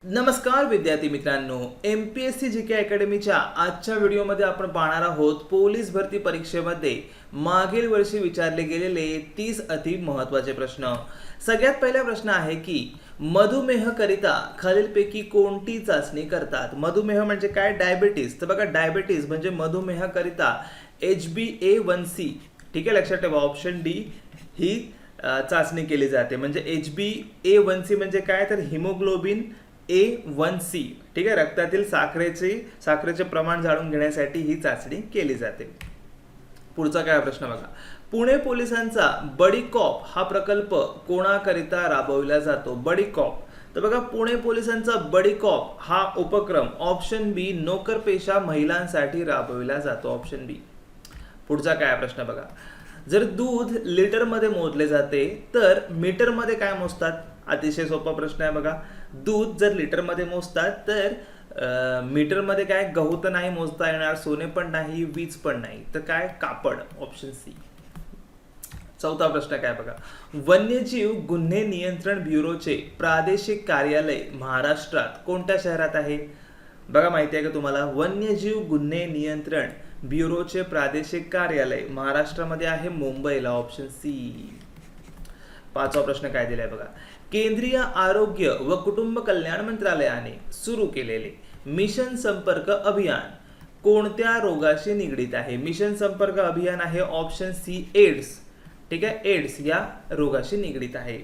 नमस्कार विद्यार्थी मित्रांनो, MPSC GK अकॅडमीच्या आजच्या व्हिडिओमध्ये आपण पाहणार आहोत पोलीस भरती परीक्षेमध्ये मागील वर्षी विचारले गेलेले 30 अति महत्त्वाचे प्रश्न। सगळ्यात पहिला प्रश्न आहे की मधुमेह करिता खालीलपैकी कोणती चाचणी करतात। मधुमेह म्हणजे काय? डायबिटीज। तर बघा, डायबिटीज म्हणजे मधुमेह करिता HbA1c, ठीक आहे, लक्षात ठेवा। ऑप्शन डी ही चाचणी केली जाते। म्हणजे HbA1c म्हणजे काय? तर हिमोग्लोबिन A1c, ठीक आहे, रक्तातील साखरेचे प्रमाण जाणून घेण्यासाठी ही चाचणी केली जाते। पुढचा काय प्रश्न बघा, पुणे पोलिसांचा बडी कॉप हा प्रकल्प कोणाकरिता राबविला जातो? बडी कॉप, तर बघा पुणे पोलिसांचा बडी कॉप हा उपक्रम ऑप्शन बी नोकरपेशा महिलांसाठी राबविला जातो। ऑप्शन बी। पुढचा काय प्रश्न बघा, जर दूध लिटर मध्ये मोजले जाते तर मीटर मध्ये काय मोजतात? अतिशय सोपा प्रश्न आहे बघा। दूध जर लिटर मध्ये मोजतात तर मीटर मध्ये काय? गहू तर नाही मोजता येणार, सोने पण नाही, वीज पण नाही, तर काय? कापड। Option C. चौथा प्रश्न काय बघा, वन्यजीव गुन्हे नियंत्रण ब्युरोचे प्रादेशिक कार्यालय महाराष्ट्रात कोणत्या शहरात आहे? बघा, माहिती आहे का तुम्हाला? वन्यजीव गुन्हे नियंत्रण ब्युरोचे प्रादेशिक कार्यालय महाराष्ट्रामध्ये आहे, मुंबईला। Option C. पाचवा प्रश्न काय दिलाय बघा, केंद्रीय आरोग्य व कुटुंब कल्याण मंत्रालयाने सुरू केलेले मिशन संपर्क अभियान कोणत्या रोगाशी निगडित आहे? मिशन संपर्क अभियान आहे ऑप्शन सी, एड्स, ठीक आहे, एड्स या रोगाशी निगडित आहे।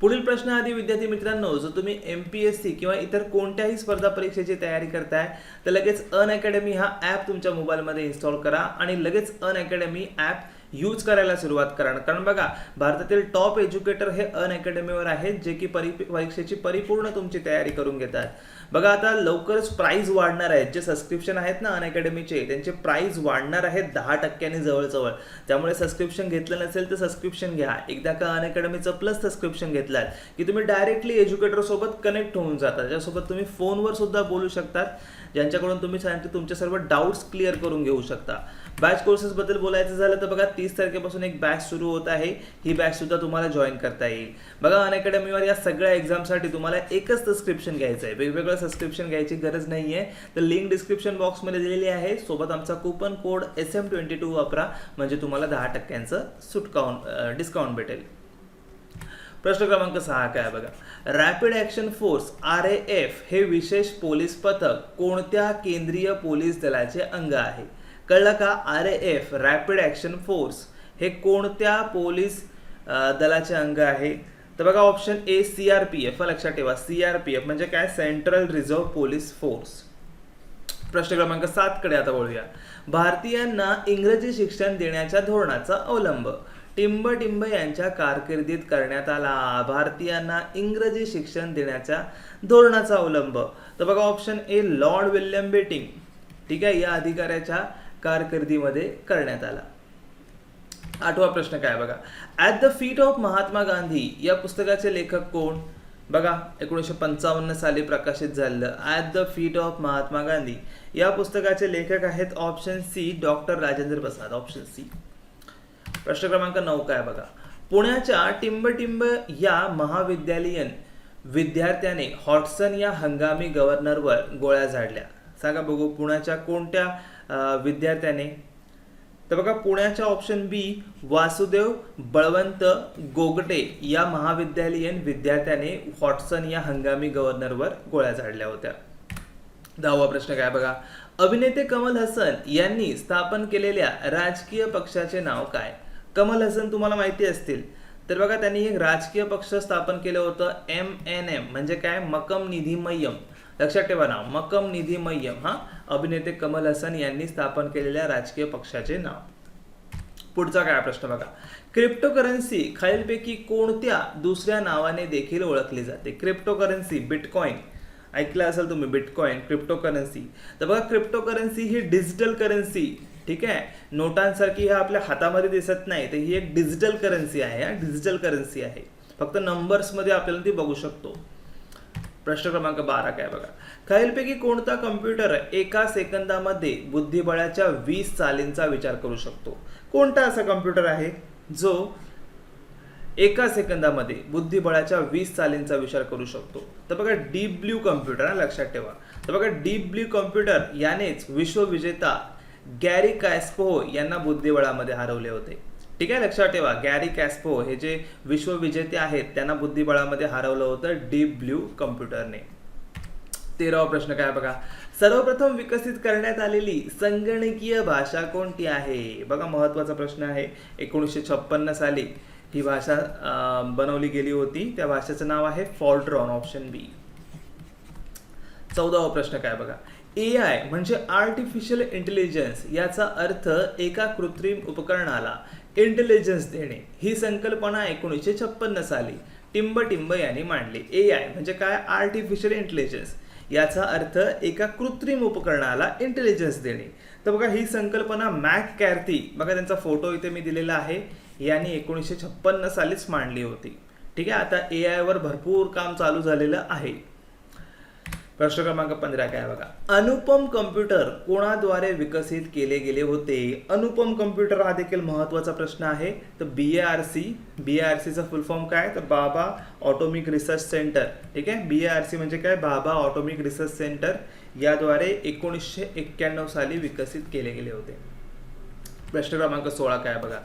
पुढील प्रश्न आधी विद्यार्थी मित्रांनो, जर तुम्ही MPSC किंवा इतर कोणत्याही स्पर्धा परीक्षेची तयारी करताय तर लगेच अनअकॅडमी हा ॲप तुमच्या मोबाईलमध्ये इन्स्टॉल करा आणि लगेच अनअकॅडमी ॲप यूज करायला सुरुवात करा। कारण बघा, भारतातील टॉप एज्युकेटर हे अनअकॅडमीवर आहेत, जे की परीक्षेची परिपूर्ण तुमची तयारी करून घेतात। बघा, आता लवकरच प्राइस वाढणार आहेत। जे सबस्क्रिप्शन आहेत ना अनअकॅडमीचे, त्यांचे प्राइस वाढणार आहेत 10% जवळजवळ। त्यामुळे सबस्क्रिप्शन घेतलं नसेल तर सबस्क्रिप्शन घ्या। एकदा का अनअकॅडमीचं प्लस सबस्क्रिप्शन घेतलात की तुम्ही डायरेक्टली एज्युकेटर सोबत कनेक्ट होऊन जाता, ज्यासोबत तुम्ही फोनवर सुद्धा बोलू शकतात, ज्यांच्याकडून तुम्ही तुमचे सर्व डाऊट्स क्लिअर करून घेऊ शकता। बॅच कोर्सेस बद्दल बोलायचं झालं तर बघा, 30 तारखेपासून एक बॅच सुरू होत आहे। ही बॅच सुद्धा तुम्हाला जॉईन करता येईल। बघा, अनअकॅडमीवर या सगळ्या एक्झामसाठी तुम्हाला एकच सबस्क्रिप्शन घ्यायचं आहे, वेगवेगळं सबस्क्रिप्शन घ्यायची गरज नाहीये। तर लिंक डिस्क्रिप्शन बॉक्समध्ये दिलेली आहे, सोबत आमचा कूपन कोड SM22 वापरा, म्हणजे तुम्हाला 10% डिस्काउंट भेटेल। प्रश्न क्रमांक 6 काय बघा, रॅपिड ॲक्शन फोर्स RAF हे विशेष पोलीस पथक कोणत्या केंद्रीय पोलीस दलाचे अंग आहे? कळलं का? RAF रॅपिड ॲक्शन फोर्स हे कोणत्या पोलीस दलाचे अंग आहे? तर बघा, ऑप्शन ए CRPF, लक्षात ठेवा। CRPF म्हणजे काय? Central reserve police force. प्रश्न क्रमांक 7 कडे आता वळूया। भारतीयांना इंग्रजी शिक्षण देण्याच्या धोरणाचा अवलंब टिंब यांच्या कारकिर्दीत करण्यात आला। भारतीयांना इंग्रजी शिक्षण देण्याच्या धोरणाचा अवलंब, तर बघा option A Lord William Bentinck, ठीक आहे, या अधिकाऱ्याच्या कारकिर्दीमध्ये करण्यात आला। आठवा प्रश्न काय बघा, at the feet of Mahatma Gandhi या पुस्तकाचे लेखक कोण? बघा, 1955 साली प्रकाशित झालेलं at the feet of Mahatma Gandhi या पुस्तकाचे लेखक आहेत option C, doctor Rajendra Prasad. Option C. प्रश्न क्रमांक 9 काय बघा, पुण्याच्या टिंब या महाविद्यालयीन विद्यार्थ्याने हॉटसन या हंगामी गव्हर्नरवर गोळ्या झाडल्या। सांगा बघू, पुण्याच्या कोणत्या विद्यार्थ्याने? तर बघा, पुण्याच्या ऑप्शन बी वासुदेव बळवंत गोगटे या महाविद्यालयीन विद्यार्थ्याने हॉटसन या हंगामी गव्हर्नरवर गोळ्या झाडल्या होत्या। 10वा प्रश्न काय बघा, अभिनेते कमल हसन यांनी स्थापन केलेल्या राजकीय पक्षाचे नाव काय? कमल हसन तुम्हाला माहिती असतील, तर बघा त्यांनी एक राजकीय पक्ष स्थापन केलं होतं MNM, म्हणजे काय? मकम निधी मय्यम। लक्षात ठेवा नाव, मकम निधी मय्यम हा अभिनेते कमल हसन यांनी स्थापन केलेल्या राजकीय पक्षाचे नाव। पुढचा काय प्रश्न बघा, क्रिप्टोकरन्सी खालीलपैकी कोणत्या दुसऱ्या नावाने देखील ओळखली जाते? क्रिप्टोकरन्सी, बिटकॉइन ऐकलं असेल तुम्ही, बिटकॉइन, क्रिप्टोकरन्सी। तर बघा, क्रिप्टोकरन्सी ही डिजिटल करन्सी, ठीक आहे, नोटांसारखी ह्या आपल्या हातामध्ये दिसत नाही, तर ही एक डिजिटल करन्सी आहे, डिजिटल करन्सी आहे, फक्त नंबर्स मध्ये आपल्याला ती बघू शकतो। प्रश्न क्रमांक 12 काय बघा, खालीलपैकी कोणता कम्प्युटर एका सेकंदामध्ये बुद्धिबळाच्या 20 चालींचा विचार करू शकतो? कोणता असा कम्प्युटर आहे जो एका सेकंदामध्ये बुद्धिबळाच्या 20 चालींचा विचार करू शकतो. तर बघा डीप ब्ल्यू कम्प्युटर लक्षात ठेवा. तर बघा डीप ब्ल्यू कम्प्युटर यानेच विश्वविजेता गॅरी कॅस्पो यांना बुद्धिबळामध्ये हरवले होते. ठीक आहे, लक्षात ठेवा. गॅरी कॅस्पो हे जे विश्वविजेते आहेत त्यांना बुद्धिबळामध्ये हरवलं होतं डीप ब्ल्यू कम्प्युटरने. 13वा प्रश्न काय बघा. सर्वप्रथम विकसित करण्यात आलेली संगणकीय भाषा कोणती आहे? बघा महत्वाचा प्रश्न आहे. 1956 साली ही भाषा बनवली गेली होती. त्या भाषेचं नाव आहे फॉर्ट्रॉन, ऑप्शन बी. 14वा प्रश्न काय बघा. AI म्हणजे आर्टिफिशियल इंटेलिजन्स याचा अर्थ एका कृत्रिम उपकरणाला इंटेलिजन्स देणे ही संकल्पना 1956 साली टिंबटिंब यांनी मांडली. AI म्हणजे काय? आर्टिफिशियल इंटेलिजन्स याचा अर्थ एका कृत्रिम उपकरणाला इंटेलिजन्स देणे. तर बघा ही संकल्पना मॅककॅर्थी, बघा त्यांचा फोटो इथे मी दिलेला आहे, यांनी 1956 सालीच मांडली होती. ठीक आहे, आता AI वर भरपूर काम चालू झालेलं आहे. प्रश्न क्रमांक 15 काय बघा. अनुपम कम्प्युटर कोणाद्वारे विकसित केले गेले होते? अनुपम कम्प्युटर हा देखील महत्वाचा प्रश्न आहे. तर BARC चा फुल फॉर्म काय? तर बाबा ऑटोमिक रिसर्च सेंटर. ठीक आहे, BARC म्हणजे काय? बाबा ऑटोमिक रिसर्च सेंटर याद्वारे 1991 साली विकसित केले गेले होते. प्रश्न क्रमांक 16 काय बघा.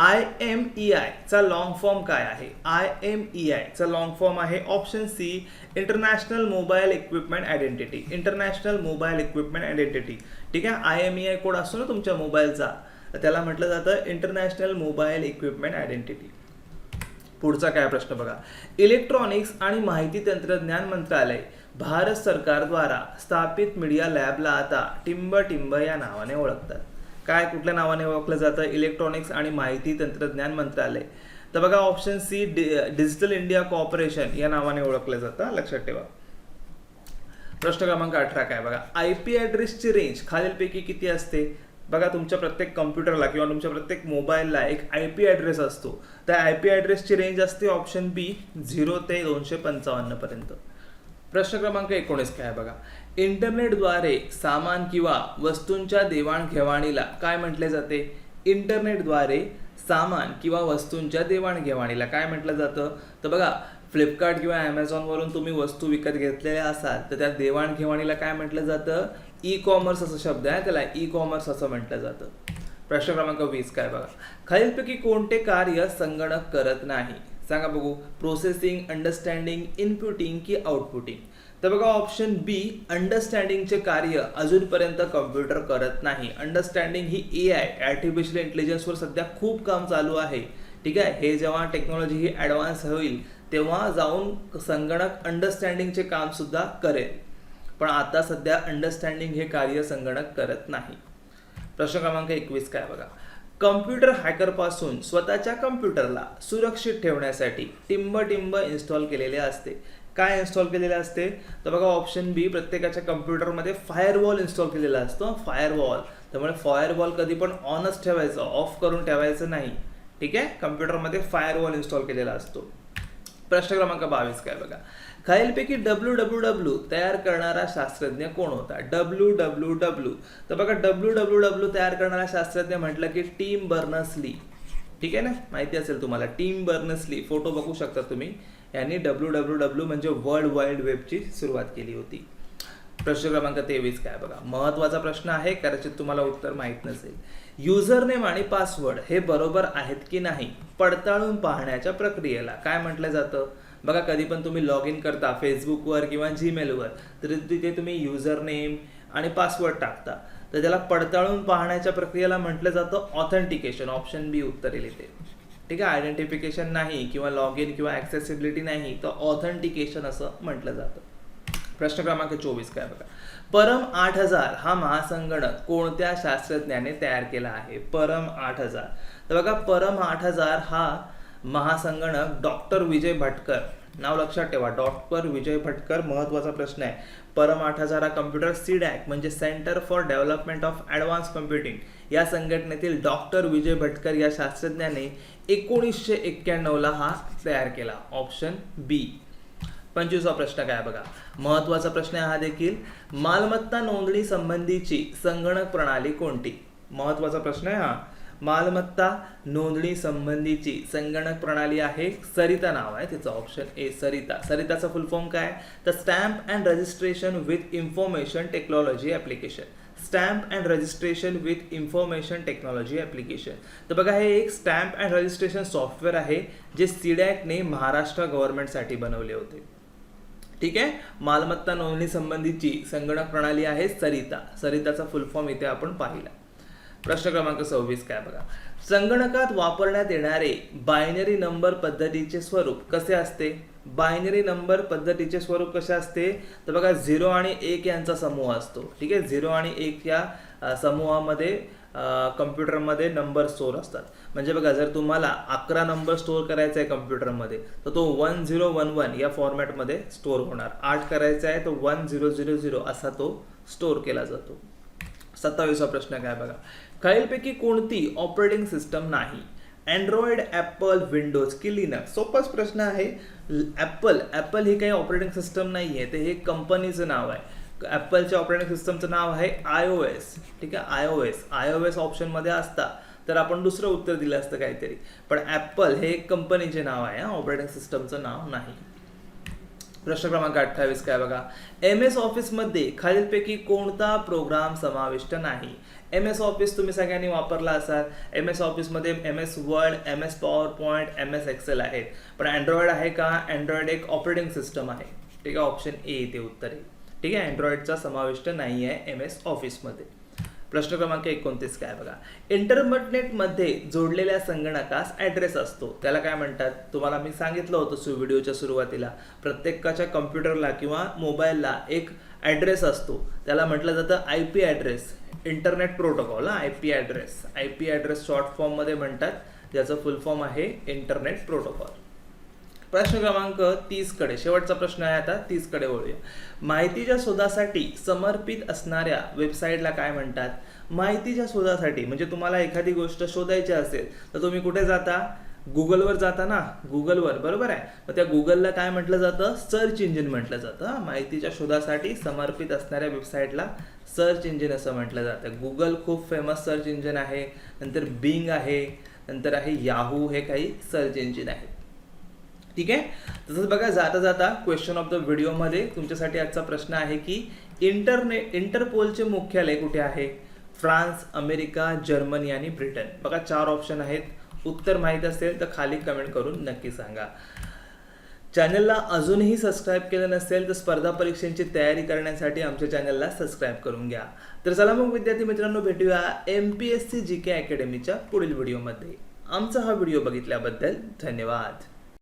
IMEI चा लॉंग फॉर्म काय आहे? IMEI चा लॉंग फॉर्म आहे option C international mobile equipment identity. International mobile equipment identity. ठीक आहे, IMEI कोड असतो ना तुमच्या मोबाईलचा, तर त्याला म्हटलं जातं इंटरनॅशनल मोबाईल इक्विपमेंट आयडेंटिटी. पुढचा काय प्रश्न बघा. इलेक्ट्रॉनिक्स आणि माहिती तंत्रज्ञान मंत्रालय भारत सरकारद्वारा स्थापित मीडिया लॅबला आता टिंबटिंब या नावाने ओळखतात. काय, कुठल्या नावाने ओळखलं जातं? इलेक्ट्रॉनिक्स आणि माहिती तंत्रज्ञान मंत्रालय. तर बघा option C digital India corporation या नावाने ओळखलं जातं, लक्षात ठेवा. प्रश्न क्रमांक 18 काय बघा. IP ॲड्रेसची रेंज खालीलपैकी किती असते? बघा तुमच्या प्रत्येक कम्प्युटरला किंवा तुमच्या प्रत्येक मोबाईलला एक IP ॲड्रेस असतो. त्या IP ॲड्रेसची रेंज असते ऑप्शन बी 0 ते 255 पर्यंत. प्रश्न क्रमांक 19 काय बघा. इंटरनेटद्वारे सामान किंवा वस्तूंच्या देवाणघेवाणीला काय म्हटले जाते? इंटरनेटद्वारे सामान किंवा वस्तूंच्या देवाणघेवाणीला काय म्हटलं जातं? तर बघा फ्लिपकार्ट किंवा ॲमेझॉनवरून तुम्ही वस्तू विकत घेतलेल्या असाल तर त्या देवाणघेवाणीला काय म्हटलं जातं? E-कॉमर्स असा शब्द आहे, त्याला E-कॉमर्स असं म्हटलं जातं. प्रश्न क्रमांक 20 काय बघा. खालीलपैकी कोणते कार्य संगणक करत नाही? सांगा बघू. प्रोसेसिंग, अंडरस्टँडिंग, इनपुटिंग की आउटपुटिंग? तर बघा ऑप्शन बी अंडरस्टँडिंगचे कार्य अजूनपर्यंत कम्प्युटर करत नाही. अंडरस्टँडिंग ही AI आर्टिफिशियल इंटेलिजन्सवर सध्या खूप काम चालू आहे. ठीक आहे, हे जेव्हा टेक्नॉलॉजी ही ॲडव्हान्स होईल तेव्हा जाऊन संगणक अंडरस्टँडिंगचे काम सुद्धा करेल, पण आता सध्या अंडरस्टँडिंग हे कार्य संगणक करत नाही. प्रश्न क्रमांक 21 काय बघा. कम्प्युटर हॅकरपासून स्वतःच्या कम्प्युटरला सुरक्षित ठेवण्यासाठी टिंबटिंब इन्स्टॉल केलेले असते. काय इन्स्टॉल केलेले असते? तर बघा ऑप्शन बी प्रत्येकाच्या कम्प्युटरमध्ये फायरवॉल इन्स्टॉल केलेला असतो. फायरवॉल, त्यामुळे फायरवॉल कधी पण ऑनच ठेवायचं, ऑफ करून ठेवायचं नाही. ठीक आहे, कम्प्युटरमध्ये फायरवॉल इन्स्टॉल केलेला असतो. प्रश्न क्रमांक 22 काय बघा. खालीलपैकी WWW तयार करणारा शास्त्रज्ञ कोण होता? WWW. तर बघा WWW तयार करणारा शास्त्रज्ञ म्हटलं की टिम बर्नर्स-ली. ठीक आहे ना, माहिती असेल तुम्हाला. टिम बर्नर्स-ली, फोटो बघू शकता तुम्ही. यांनी WWW म्हणजे वर्ल्ड वाईड वेबची सुरुवात केली होती. प्रश्न क्रमांक 23 काय बघा. महत्वाचा प्रश्न आहे, कदाचित तुम्हाला उत्तर माहित नसेल. युजर नेम आणि पासवर्ड हे बरोबर आहेत की नाही पडताळून पाहण्याच्या प्रक्रियेला काय म्हटलं जातं? बघा कधी पण तुम्ही लॉग इन करता फेसबुकवर किंवा जीमेलवर, तर तिथे तुम्ही युजर नेम आणि पासवर्ड टाकता, तर त्याला पडताळून पाहण्याच्या प्रक्रियेला म्हटलं जातं ऑथेंटिकेशन. ऑप्शन बी उत्तर येईल इथे. ठीक आहे, आयडेंटिफिकेशन नाही किंवा लॉग इन किंवा ॲक्सेसिबिलिटी नाही, तर ऑथेंटिकेशन असं म्हटलं जातं. प्रश्न क्रमांक 24 काय बघा. परम 8000 हा महासंगणक कोणत्या शास्त्रज्ञाने तयार केला आहे? परम 8000. तर बघा परम 8000 हा महासंगणक डॉक्टर विजय भटकर, नाव लक्षात ठेवा, डॉक्टर विजय भटकर. महत्वाचा प्रश्न आहे. परम 8000 हा कम्प्युटर CDAC म्हणजे centre for development of advance computing या संघटनेतील डॉक्टर विजय भटकर या शास्त्रज्ञाने 1991ला हा तयार केला. ऑप्शन बी. 25वा प्रश्न काय बघा. महत्वाचा प्रश्न आहे हा देखील. मालमत्ता नोंदणी संबंधीची संगणक प्रणाली कोणती? महत्वाचा प्रश्न आहे हा. मालमत्ता नोंदणी संबंधीची संगणक प्रणाली आहे सरिता नाव आहे तिचं, ऑप्शन ए सरिता. सरिताचा फुल फॉर्म काय, तर stamp and registration with information technology application. Stamp and registration with information technology application. तर बघा हे एक स्टॅम्प अँड रजिस्ट्रेशन सॉफ्टवेअर आहे जे सीडॅकने महाराष्ट्र गव्हर्नमेंटसाठी बनवले होते. ठीक आहे, मालमत्ता नोंदणी संबंधीची संगणक प्रणाली आहे सरिता. सरिताचा फुल फॉर्म इथे आपण पाहिला. प्रश्न क्रमांक 26 काय बघा, संगणकात वापरण्यात येणारे बायनरी नंबर पद्धतीचे स्वरूप कसे असते. बायनरी नंबर पद्धतीचे स्वरूप कसे असते, तर बघा 0 आणि 1 यांचा समूह असतो. ठीक आहे, 0 आणि 1 या समूहामध्ये कम्प्युटरमध्ये नंबर स्टोअर असतात. म्हणजे बघा जर तुम्हाला 11 नंबर स्टोअर करायचा आहे कम्प्युटरमध्ये तर तो 1011 या फॉर्मॅटमध्ये स्टोअर होणार. 8 करायचा आहे तो 1000 असा तो स्टोअर केला जातो. 27वा प्रश्न काय बघा, खालीलपैकी कोणती ऑपरेटिंग सिस्टम नाही. अँड्रॉइड, ॲपल, विंडोज की लिनक्स. सोपाच प्रश्न आहे. ॲपल ही काही ऑपरेटिंग सिस्टम नाही आहे, ते हे कंपनीचं नाव आहे. ॲपलच्या ऑपरेटिंग सिस्टमचं नाव आहे iOS. ठीक आहे, iOS ऑप्शनमध्ये असता तर आपण दुसरं उत्तर दिलं असतं काहीतरी, पण ॲपल हे एक कंपनीचे नाव आहे, ऑपरेटिंग सिस्टमचं नाव नाही. प्रश्न क्रमांक 28 काय बघा, MS ऑफिसमध्ये खालीलपैकी कोणता प्रोग्राम समाविष्ट नाही. MS ऑफिस तुम्ही सगळ्यांनी वापरला असाल. MS ऑफिसमध्ये MS word, MS PowerPoint, MS Excel आहेत, पण अँड्रॉइड आहे का. अँड्रॉइड एक ऑपरेटिंग सिस्टम आहे. ठीक आहे, ऑप्शन ए ते उत्तर आहे. ठीक आहे, अँड्रॉइडचा समाविष्ट नाही आहे MS ऑफिसमध्ये. प्रश्न क्रमांक 29 काय बघा, इंटरनेटमध्ये जोडलेल्या संगणकास ॲड्रेस असतो, त्याला काय म्हणतात. तुम्हाला मी सांगितलं होतं व्हिडिओच्या सुरुवातीला, प्रत्येकाच्या कम्प्युटरला किंवा मोबाईलला एक ॲड्रेस असतो, त्याला म्हटलं जातं IP address. Internet protocol, IP address short फॉर्ममध्ये म्हणतात, ज्याचं फुल फॉर्म आहे इंटरनेट प्रोटोकॉल. प्रश्न क्रमांक 30 कडे शेवटचा प्रश्न आहे आता, 30 कडे वळूया. माहितीच्या शोधासाठी समर्पित असणाऱ्या वेबसाईटला काय म्हणतात. माहितीच्या शोधासाठी म्हणजे तुम्हाला एखादी गोष्ट शोधायची असेल तर तुम्ही कुठे जाता, गुगलवर जाता ना, गुगलवर, बरोबर आहे. मग त्या गुगलला काय म्हटलं जातं, सर्च इंजिन म्हटलं जातं. माहितीच्या शोधासाठी समर्पित असणाऱ्या वेबसाईटला सर्च इंजिन असं म्हटलं जातं. गुगल खूप फेमस सर्च इंजिन आहे, नंतर बिंग आहे, नंतर आहे याहू, हे काही सर्च इंजिन आहेत. ठीक आहे, तसंच बघा जाता जाता क्वेश्चन ऑफ द व्हिडिओमध्ये तुमच्यासाठी आजचा प्रश्न आहे की इंटरपोलचे मुख्यालय कुठे आहे. फ्रान्स, अमेरिका, जर्मनी आणि ब्रिटन. बघा 4 ऑप्शन आहेत. उत्तर माहीत असेल तर खाली कमेंट करून नक्की सांगा. चॅनलला अजूनही सबस्क्राईब केलं नसेल तर स्पर्धा परीक्षांची तयारी करण्यासाठी आमच्या चॅनलला सबस्क्राईब करून घ्या. तर चला मग विद्यार्थी मित्रांनो, भेटूया MPSC GK अकॅडमीच्या पुढील व्हिडिओमध्ये. आमचा हा व्हिडिओ बघितल्याबद्दल धन्यवाद.